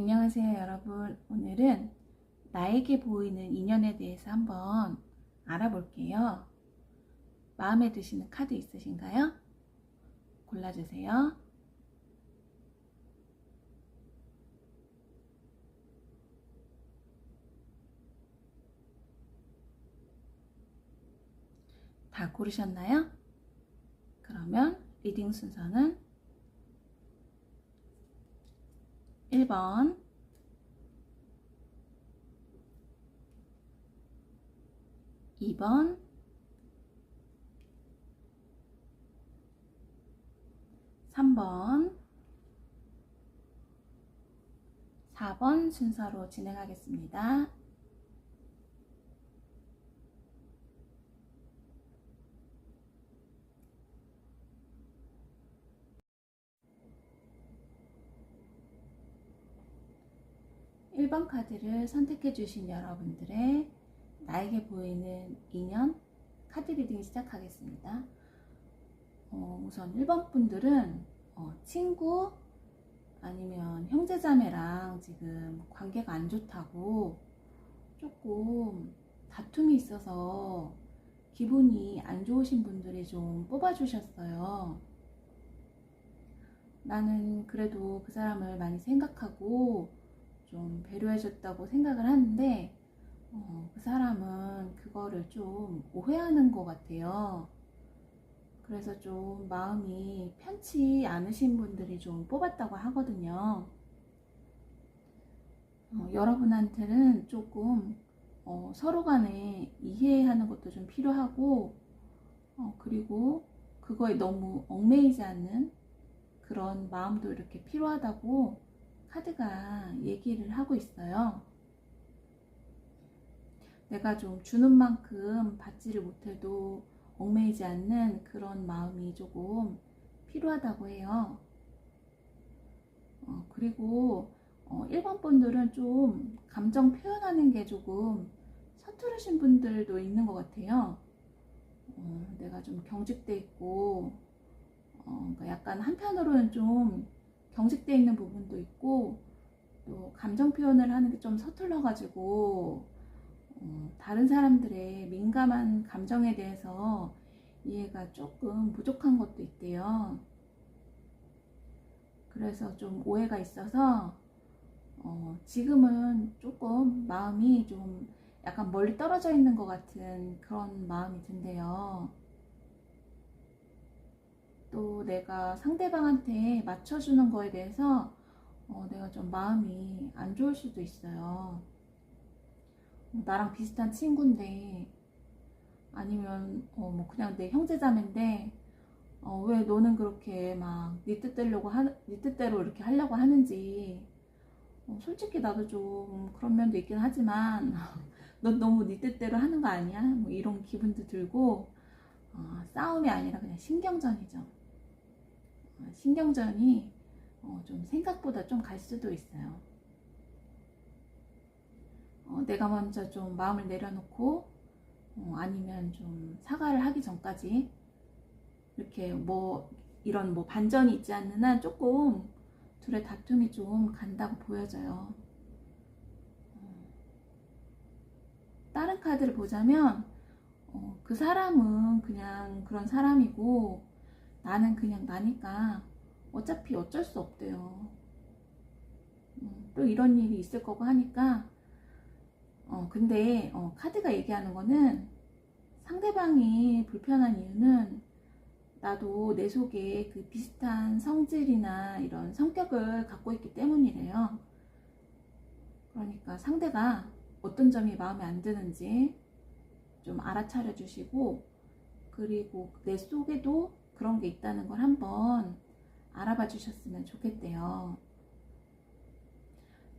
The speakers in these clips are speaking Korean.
안녕하세요, 여러분. 오늘은 나에게 보이는 인연에 대해서 한번 알아볼게요. 마음에 드시는 카드 있으신가요? 골라주세요. 다 고르셨나요? 그러면 리딩 순서는 1번, 2번, 3번, 4번 순서로 진행하겠습니다. 일 번 카드를 선택해 주신 여러분들의 나에게 보이는 인연 카드 리딩 시작하겠습니다. 우선 1번 분들은 친구 아니면 형제자매랑 지금 관계가 안 좋다고 조금 다툼이 있어서 기분이 안 좋으신 분들이 좀 뽑아주셨어요. 나는 그래도 그 사람을 많이 생각하고 좀 배려해줬다고 생각을 하는데 그 사람은 그거를 좀 오해하는 것 같아요. 그래서 좀 마음이 편치 않으신 분들이 좀 뽑았다고 하거든요. 여러분한테는 조금 서로 간에 이해하는 것도 좀 필요하고 그리고 그거에 너무 얽매이지 않는 그런 마음도 이렇게 필요하다고 카드가 얘기를 하고 있어요. 내가 좀 주는 만큼 받지를 못해도 얽매이지 않는 그런 마음이 조금 필요하다고 해요. 그리고 1번 분들은 좀 감정 표현하는 게 조금 서투르신 분들도 있는 것 같아요. 내가 좀 경직돼 있고 그러니까 약간 한편으로는 좀 경직돼 있는 부분도 있고 또 감정 표현을 하는 게 좀 서툴러 가지고 다른 사람들의 민감한 감정에 대해서 이해가 조금 부족한 것도 있대요. 그래서 좀 오해가 있어서 지금은 조금 마음이 좀 약간 멀리 떨어져 있는 것 같은 그런 마음이 든대요. 또 내가 상대방한테 맞춰주는 거에 대해서 내가 좀 마음이 안 좋을 수도 있어요. 나랑 비슷한 친구인데 아니면 뭐 그냥 내 형제자매인데 왜 너는 그렇게 막 네 뜻대로 이렇게 하려고 하는지 솔직히 나도 좀 그런 면도 있긴 하지만 넌 너무 네 뜻대로 하는 거 아니야? 뭐 이런 기분도 들고 싸움이 아니라 그냥 신경전이죠. 신경전이 좀 생각보다 좀 갈 수도 있어요. 내가 먼저 좀 마음을 내려놓고 아니면 좀 사과를 하기 전까지 이렇게 뭐 이런 뭐 반전이 있지 않는 한 조금 둘의 다툼이 좀 간다고 보여져요. 다른 카드를 보자면 그 사람은 그냥 그런 사람이고 나는 그냥 나니까 어차피 어쩔 수 없대요. 또 이런 일이 있을 거고 하니까 근데 카드가 얘기하는 거는 상대방이 불편한 이유는 나도 내 속에 그 비슷한 성질이나 이런 성격을 갖고 있기 때문이래요. 그러니까 상대가 어떤 점이 마음에 안 드는지 좀 알아차려 주시고 그리고 내 속에도 그런 게 있다는 걸 한번 알아봐 주셨으면 좋겠대요.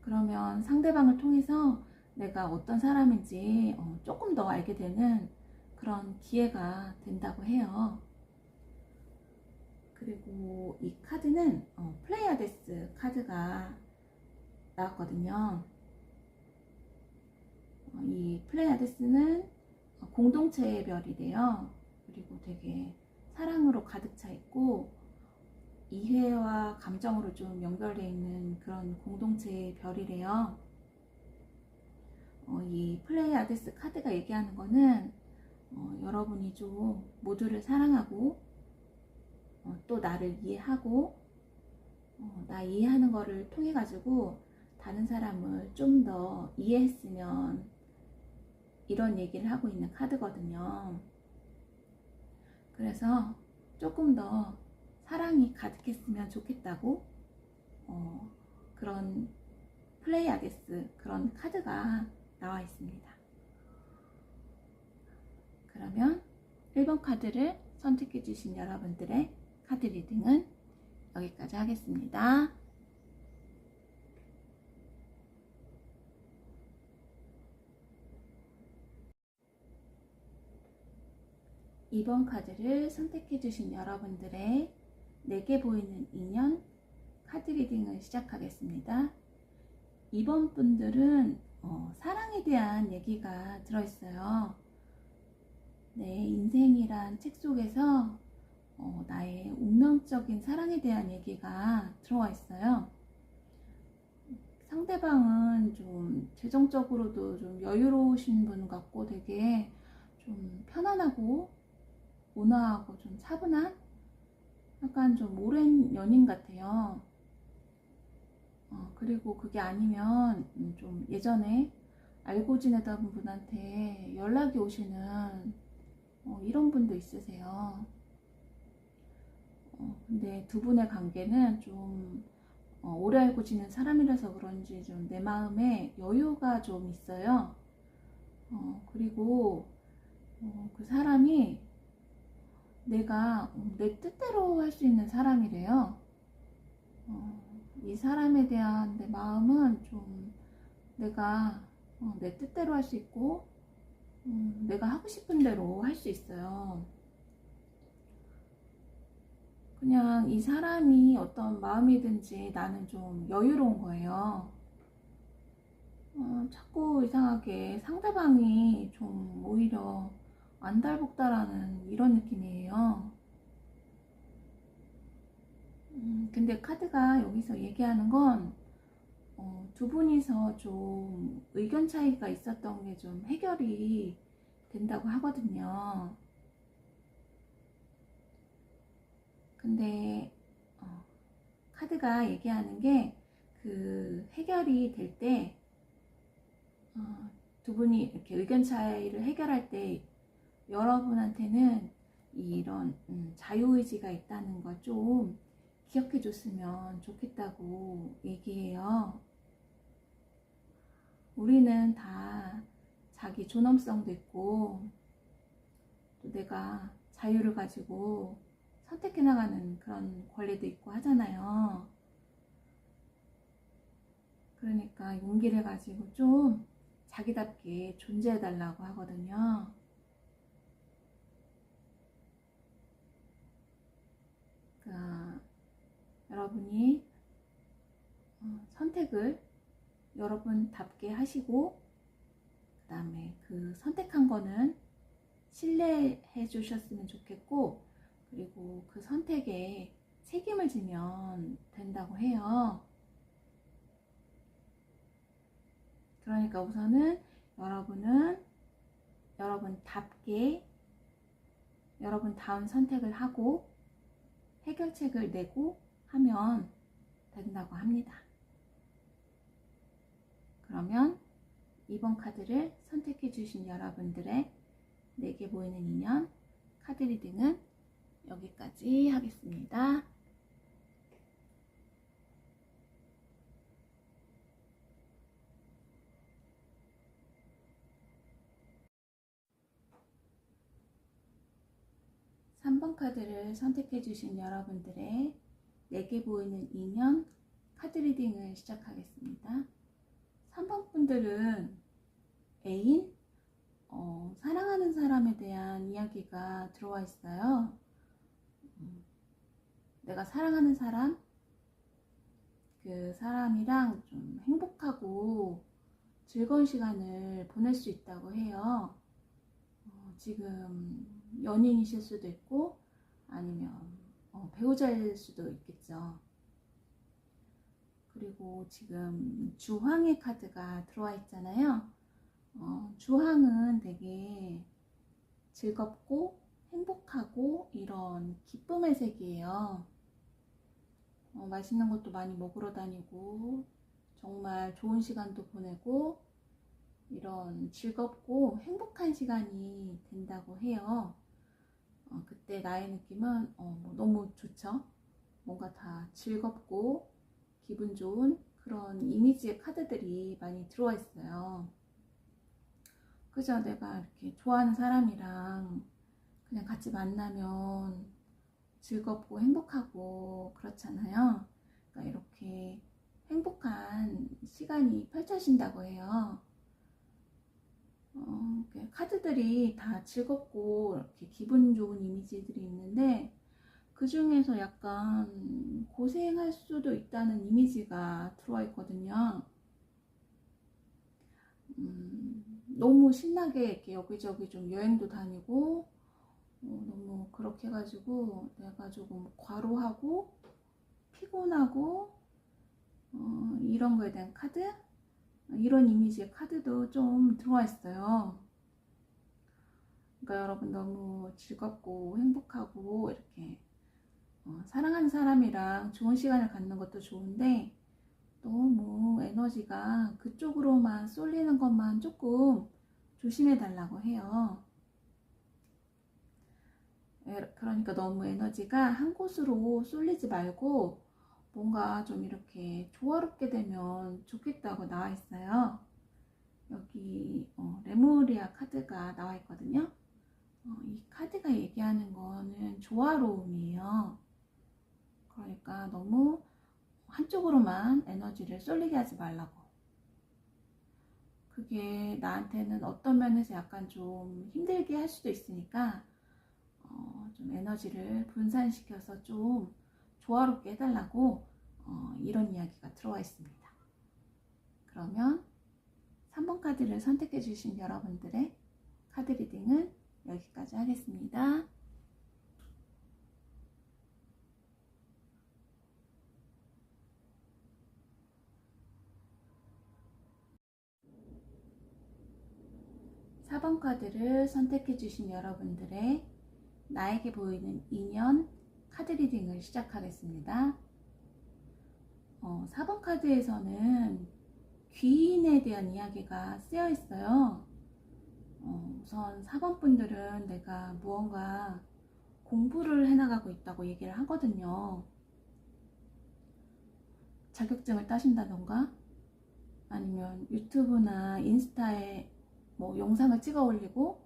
그러면 상대방을 통해서 내가 어떤 사람인지 조금 더 알게 되는 그런 기회가 된다고 해요. 그리고 이 카드는 플레이아데스 카드가 나왔거든요. 이 플레이아데스는 공동체의 별이래요. 그리고 되게 사랑으로 가득 차 있고 이해와 감정으로 좀 연결되어 있는 그런 공동체의 별이래요. 이 플레이아데스 카드가 얘기하는 거는 여러분이 좀 모두를 사랑하고 또 나를 이해하고 나 이해하는 거를 통해 가지고 다른 사람을 좀 더 이해했으면, 이런 얘기를 하고 있는 카드거든요. 그래서 조금 더 사랑이 가득했으면 좋겠다고 그런 플레이아데스 그런 카드가 나와 있습니다. 그러면 1번 카드를 선택해 주신 여러분들의 카드 리딩은 여기까지 하겠습니다. 2번 카드를 선택해 주신 여러분들의 내게 보이는 인연 카드 리딩을 시작하겠습니다. 2번 분들은 사랑에 대한 얘기가 들어있어요. 내 인생이란 책 속에서 나의 운명적인 사랑에 대한 얘기가 들어와 있어요. 상대방은 좀 재정적으로도 좀 여유로우신 분 같고 되게 좀 편안하고 온화하고 좀 차분한 약간 좀 오랜 연인 같아요. 그리고 그게 아니면 좀 예전에 알고 지내던 분한테 연락이 오시는 이런 분도 있으세요. 근데 두 분의 관계는 좀 오래 알고 지낸 사람이라서 그런지 좀 내 마음에 여유가 좀 있어요. 그리고 그 사람이 내가 내 뜻대로 할 수 있는 사람이래요. 이 사람에 대한 내 마음은 좀 내가 내 뜻대로 할 수 있고 내가 하고 싶은 대로 할 수 있어요. 그냥 이 사람이 어떤 마음이든지 나는 좀 여유로운 거예요. 자꾸 이상하게 상대방이 좀 오히려 안달복달하는 이런 느낌이에요. 근데 카드가 여기서 얘기하는 건 두 분이서 좀 의견 차이가 있었던 게 좀 해결이 된다고 하거든요. 근데 카드가 얘기하는 게 그 해결이 될 때 두 분이 이렇게 의견 차이를 해결할 때 여러분한테는 이런 자유의지가 있다는 걸 좀 기억해 줬으면 좋겠다고 얘기해요. 우리는 다 자기 존엄성도 있고 또 내가 자유를 가지고 선택해 나가는 그런 권리도 있고 하잖아요. 그러니까 용기를 가지고 좀 자기답게 존재해 달라고 하거든요. 그러니까 여러분이 선택을 여러분답게 하시고 그 다음에 그 선택한 거는 신뢰해 주셨으면 좋겠고, 그리고 그 선택에 책임을 지면 된다고 해요. 그러니까 우선은 여러분은 여러분답게 여러분다운 선택을 하고 해결책을 내고 하면 된다고 합니다. 그러면 2번 카드를 선택해 주신 여러분들의 내게 보이는 인연 카드 리딩은 여기까지 하겠습니다. (3번) 카드를 선택해 주신 여러분들의 내게 보이는 인연 카드 리딩을 시작하겠습니다. 3번 분들은 애인, 사랑하는 사람에 대한 이야기가 들어와 있어요. 내가 사랑하는 사람, 그 사람이랑 좀 행복하고 즐거운 시간을 보낼 수 있다고 해요. 지금 연인이실 수도 있고 아니면 배우자일 수도 있겠죠. 그리고 지금 주황의 카드가 들어와 있잖아요. 주황은 되게 즐겁고 행복하고 이런 기쁨의 색이에요. 맛있는 것도 많이 먹으러 다니고 정말 좋은 시간도 보내고 이런 즐겁고 행복한 시간이 된다고 해요. 그때 나의 느낌은 너무 좋죠. 뭔가 다 즐겁고 기분 좋은 그런 이미지의 카드들이 많이 들어와 있어요. 그죠? 내가 이렇게 좋아하는 사람이랑 그냥 같이 만나면 즐겁고 행복하고 그렇잖아요. 그러니까 이렇게 행복한 시간이 펼쳐진다고 해요. 카드들이 다 즐겁고 이렇게 기분 좋은 이미지들이 있는데 그 중에서 약간 고생할 수도 있다는 이미지가 들어와 있거든요. 너무 신나게 이렇게 여기저기 좀 여행도 다니고 너무 그렇게 해가지고 내가 조금 과로하고 피곤하고 이런 거에 대한 카드? 이런 이미지의 카드도 좀 들어와 있어요. 그러니까 여러분 너무 즐겁고 행복하고 이렇게 사랑하는 사람이랑 좋은 시간을 갖는 것도 좋은데 너무 에너지가 그쪽으로만 쏠리는 것만 조금 조심해 달라고 해요. 그러니까 너무 에너지가 한 곳으로 쏠리지 말고 뭔가 좀 이렇게 조화롭게 되면 좋겠다고 나와 있어요. 여기 레무리아 카드가 나와 있거든요. 이 카드가 얘기하는 거는 조화로움이에요. 그러니까 너무 한쪽으로만 에너지를 쏠리게 하지 말라고. 그게 나한테는 어떤 면에서 약간 좀 힘들게 할 수도 있으니까 좀 에너지를 분산시켜서 좀 조화롭게 해달라고 이런 이야기가 들어와 있습니다. 그러면 3번 카드를 선택해 주신 여러분들의 카드 리딩은 여기까지 하겠습니다. (4번) 카드를 선택해 주신 여러분들의 나에게 보이는 인연 카드 리딩을 시작하겠습니다. 4번 카드에서는 귀인에 대한 이야기가 쓰여 있어요. 우선 4번 분들은 내가 무언가 공부를 해나가고 있다고 얘기를 하거든요. 자격증을 따신다던가 아니면 유튜브나 인스타에 뭐 영상을 찍어 올리고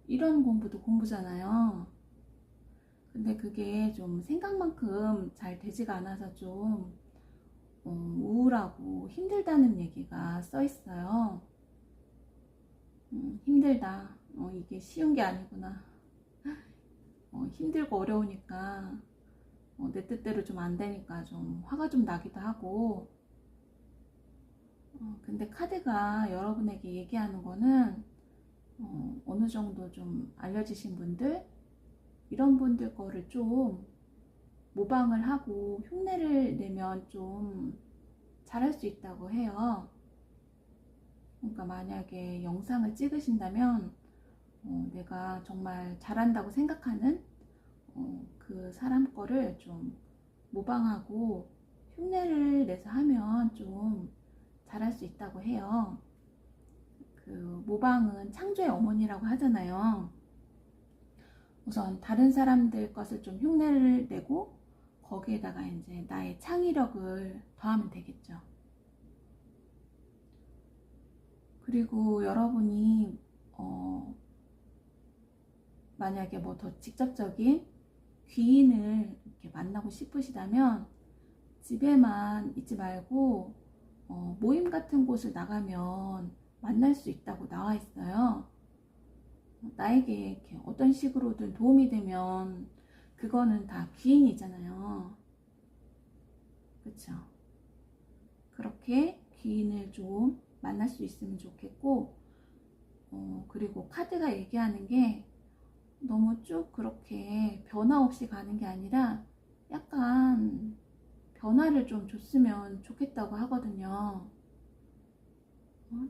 이런 공부도 공부잖아요. 근데 그게 좀 생각만큼 잘 되지가 않아서 좀 우울하고 힘들다는 얘기가 써 있어요. 힘들다. 이게 쉬운 게 아니구나. 힘들고 어려우니까 내 뜻대로 좀 안 되니까 좀 화가 좀 나기도 하고 근데 카드가 여러분에게 얘기하는 거는 어느 정도 좀 알려지신 분들 이런 분들 거를 좀 모방을 하고 흉내를 내면 좀 잘할 수 있다고 해요. 그러니까 만약에 영상을 찍으신다면 내가 정말 잘한다고 생각하는 그 사람 거를 좀 모방하고 흉내를 내서 하면 좀 잘할 수 있다고 해요. 그 모방은 창조의 어머니라고 하잖아요. 우선 다른 사람들 것을 좀 흉내를 내고 거기에다가 이제 나의 창의력을 더하면 되겠죠. 그리고 여러분이 만약에 뭐 더 직접적인 귀인을 이렇게 만나고 싶으시다면 집에만 있지 말고 모임 같은 곳을 나가면 만날 수 있다고 나와 있어요. 나에게 이렇게 어떤 식으로든 도움이 되면 그거는 다 귀인이잖아요. 그쵸? 그렇게 귀인을 좀 만날 수 있으면 좋겠고 그리고 카드가 얘기하는 게 너무 쭉 그렇게 변화 없이 가는 게 아니라 약간 변화를 좀 줬으면 좋겠다고 하거든요.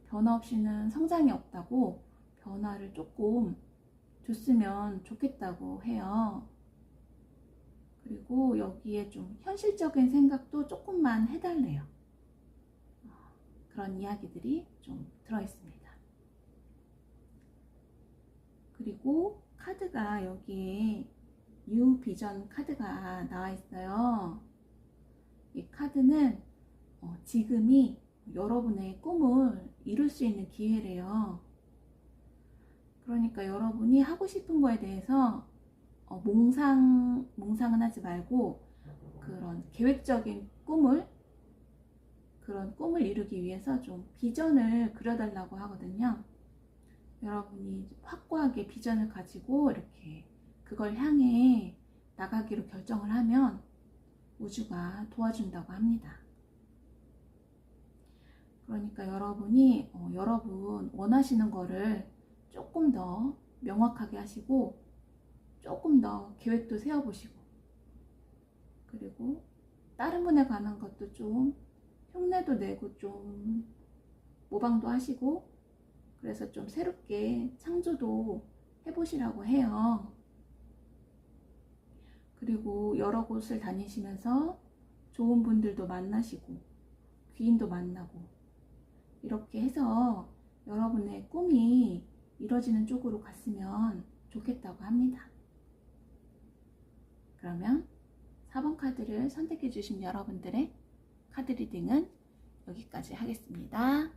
변화 없이는 성장이 없다고 변화를 조금 줬으면 좋겠다고 해요. 그리고 여기에 좀 현실적인 생각도 조금만 해달래요. 그런 이야기들이 좀 들어있습니다. 그리고 카드가 여기에 뉴 비전 카드가 나와 있어요. 이 카드는 지금이 여러분의 꿈을 이룰 수 있는 기회래요. 그러니까 여러분이 하고 싶은 거에 대해서 몽상은 하지 말고 그런 계획적인 그런 꿈을 이루기 위해서 좀 비전을 그려달라고 하거든요. 여러분이 확고하게 비전을 가지고 이렇게 그걸 향해 나가기로 결정을 하면 우주가 도와준다고 합니다. 그러니까 여러분이 여러분 원하시는 거를 조금 더 명확하게 하시고 조금 더 계획도 세워보시고, 그리고 다른 분에 관한 것도 좀 흉내도 내고 좀 모방도 하시고, 그래서 좀 새롭게 창조도 해보시라고 해요. 그리고 여러 곳을 다니시면서 좋은 분들도 만나시고 귀인도 만나고 이렇게 해서 여러분의 꿈이 이뤄지는 쪽으로 갔으면 좋겠다고 합니다. 그러면 4번 카드를 선택해 주신 여러분들의 카드 리딩은 여기까지 하겠습니다.